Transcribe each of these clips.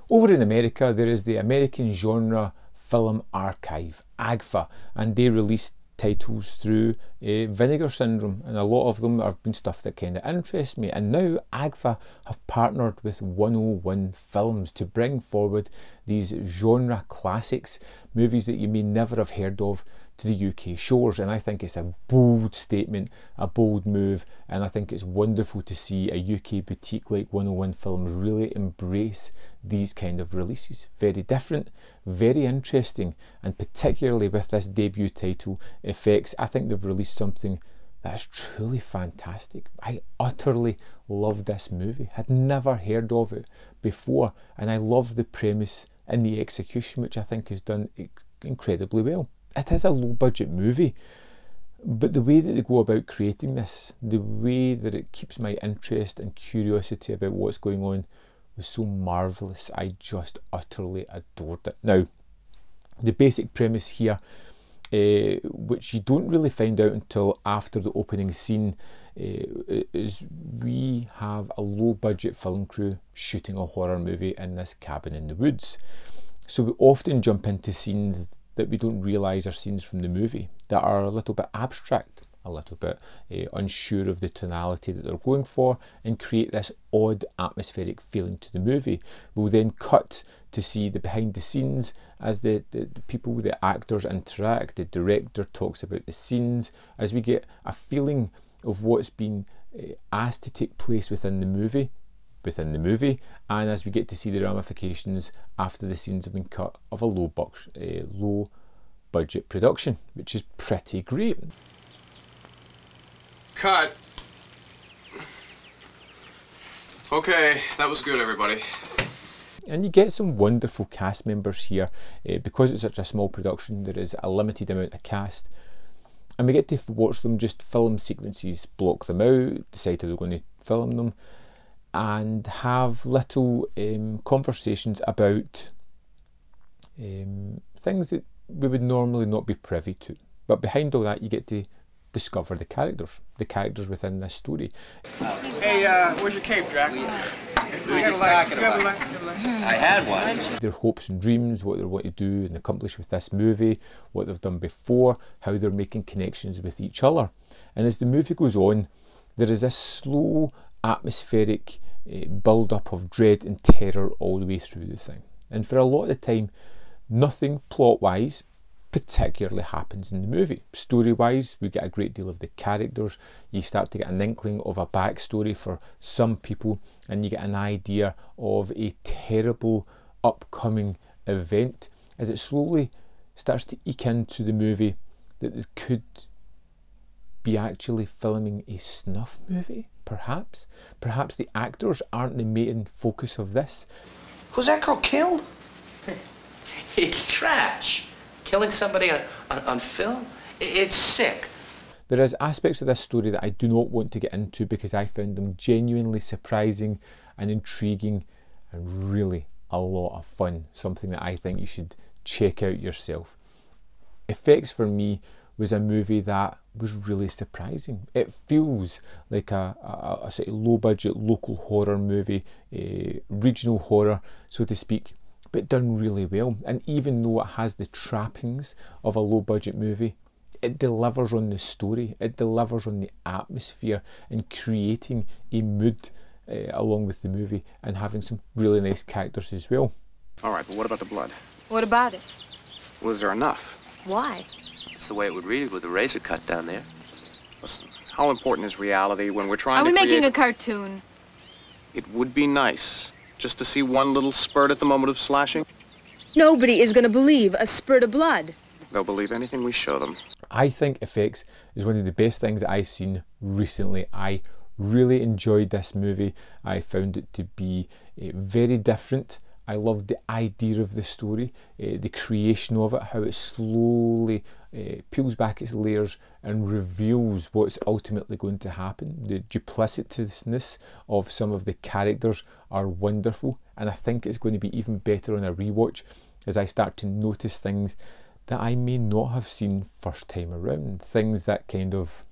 Over in America, there is the American Genre Film Archive, AGFA, and they released titles through Vinegar Syndrome, and a lot of them have been stuff that kind of interests me. And now AGFA have partnered with 101 Films to bring forward these genre classics, movies that you may never have heard of, to the UK shores. And I think it's a bold statement, a bold move, and I think it's wonderful to see a UK boutique like 101 Films really embrace these kind of releases. Very different, very interesting, and particularly with this debut title, Effects, I think they've released something that is truly fantastic. I utterly love this movie. Had never heard of it before, and I love the premise and the execution, which I think is done incredibly well. It is a low budget movie, but the way that they go about creating this, the way that it keeps my interest and curiosity about what's going on, was so marvellous. I just utterly adored it. Now, the basic premise here, which you don't really find out until after the opening scene, is we have a low budget film crew shooting a horror movie in this cabin in the woods. So we often jump into scenes that we don't realise are scenes from the movie, that are a little bit abstract, a little bit unsure of the tonality that they're going for, and create this odd atmospheric feeling to the movie. We'll then cut to see the behind the scenes as the people, the actors interact, the director talks about the scenes, as we get a feeling of what's been asked to take place within the movie, and as we get to see the ramifications after the scenes have been cut of a low budget production, which is pretty great. Cut. Okay, that was good, everybody. And you get some wonderful cast members here. Because it's such a small production, there is a limited amount of cast, and we get to watch them just film sequences, block them out, decide how they're going to film them, and have little conversations about things that we would normally not be privy to. But behind all that, you get to discover the characters within this story. Hey, where's your cape, Drac? We were just talking about it. I had one. Their hopes and dreams, what they want to do and accomplish with this movie, what they've done before, how they're making connections with each other. And as the movie goes on, there is this slow, atmospheric build-up of dread and terror all the way through the thing. And for a lot of the time, nothing plot-wise particularly happens in the movie. Story-wise, we get a great deal of the characters. You start to get an inkling of a backstory for some people, and you get an idea of a terrible upcoming event as it slowly starts to eke into the movie that it could be actually filming a snuff movie, perhaps. Perhaps the actors aren't the main focus of this. Was that girl killed? It's trash. Killing somebody on film? It's sick. There is aspects of this story that I do not want to get into because I found them genuinely surprising and intriguing and really a lot of fun. Something that I think you should check out yourself. Effects for me was a movie that was really surprising. It feels like a sort of low budget local horror movie, regional horror so to speak, but done really well. And even though it has the trappings of a low budget movie, it delivers on the story, it delivers on the atmosphere and creating a mood along with the movie, and having some really nice characters as well. Alright, but what about the blood? What about it? Was there enough? Why? It's the way it would read with a razor cut down there. Listen, how important is reality when we're trying Are to we making create... a cartoon? It would be nice just to see one little spurt at the moment of slashing. Nobody is going to believe a spurt of blood. They'll believe anything we show them. I think Effects is one of the best things that I've seen recently. I really enjoyed this movie. I found it to be very different. I loved the idea of the story, the creation of it, how it slowly peels back its layers and reveals what's ultimately going to happen. The duplicitousness of some of the characters are wonderful, and I think it's going to be even better on a rewatch as I start to notice things that I may not have seen first time around. Things that kind of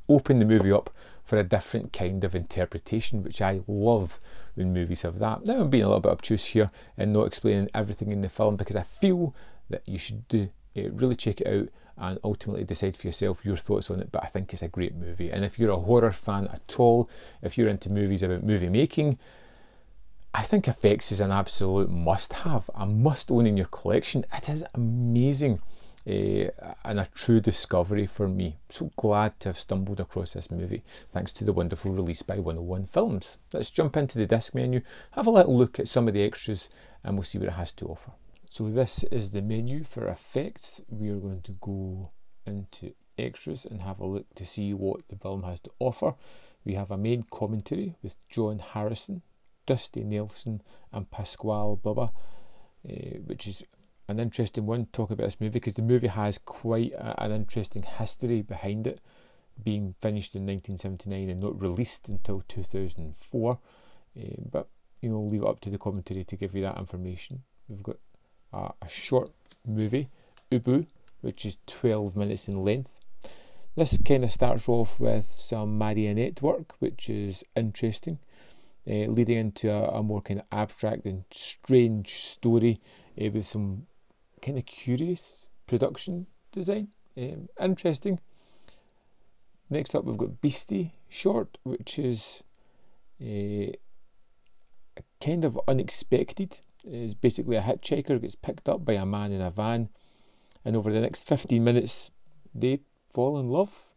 open the movie up for a different kind of interpretation, which I love when movies have that. Now I'm being a little bit obtuse here and not explaining everything in the film, because I feel that you should really check it out and ultimately decide for yourself your thoughts on it. But I think it's a great movie, and if you're a horror fan at all, if you're into movies about movie making, I think effects is an absolute must-have, a must-own in your collection. It is amazing and a true discovery for me. So glad to have stumbled across this movie thanks to the wonderful release by 101 Films. Let's jump into the disc menu, have a little look at some of the extras, and we'll see what it has to offer. So this is the menu for effects. We are going to go into extras and have a look to see what the film has to offer. We have a main commentary with John Harrison, Dusty Nelson and Pasquale Bubba, which is an interesting one to talk about this movie, because the movie has quite an interesting history behind it, being finished in 1979 and not released until 2004. But you know, leave it up to the commentary to give you that information. We've got a short movie, Ubu, which is 12 minutes in length. This kind of starts off with some marionette work, which is interesting, leading into a more kind of abstract and strange story with some kind of curious production design. Interesting. Next up we've got Beasty short, which is kind of unexpected. It's basically a hitchhiker gets picked up by a man in a van, and over the next 15 minutes they fall in love.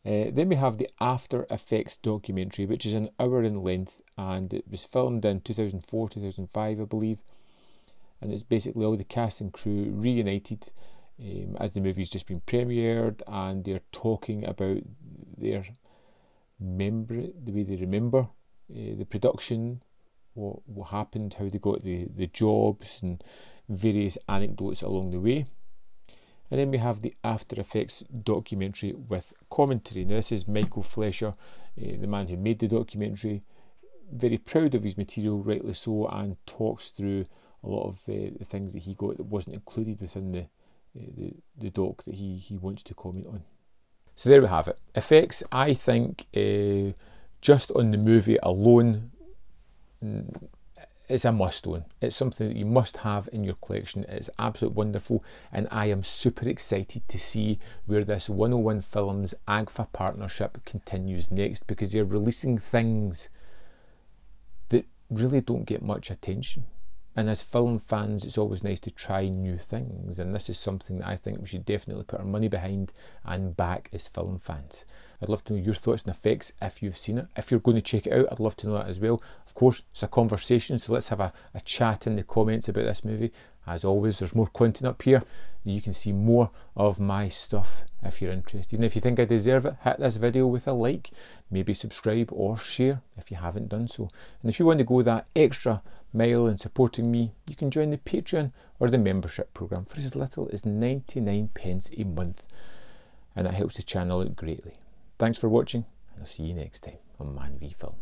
Then we have the After Effects documentary, which is an hour in length, and it was filmed in 2004, 2005 I believe, and it's basically all the cast and crew reunited as the movie's just been premiered, and they're talking about their the way they remember the production, what happened, how they got the jobs, and various anecdotes along the way. And then we have the After Effects documentary with commentary. Now this is Michael Fleischer, the man who made the documentary, very proud of his material, rightly so, and talks through a lot of the things that he got that wasn't included within the doc that he wants to comment on. So there we have it. Effects, I think, just on the movie alone, it's a must-own. It's something that you must have in your collection. It's absolutely wonderful, and I am super excited to see where this 101 Films AGFA partnership continues next, because they're releasing things that really don't get much attention. And as film fans, it's always nice to try new things, and this is something that I think we should definitely put our money behind and back as film fans. I'd love to know your thoughts on effects if you've seen it. If you're going to check it out, I'd love to know that as well. Of course, it's a conversation, so let's have a chat in the comments about this movie. As always, there's more content up here. You can see more of my stuff if you're interested. And if you think I deserve it, hit this video with a like, maybe subscribe or share if you haven't done so. And if you want to go that extra mile in supporting me, you can join the Patreon or the membership programme for as little as 99p a month, and that helps the channel out greatly. Thanks for watching, and I'll see you next time on Man v Film.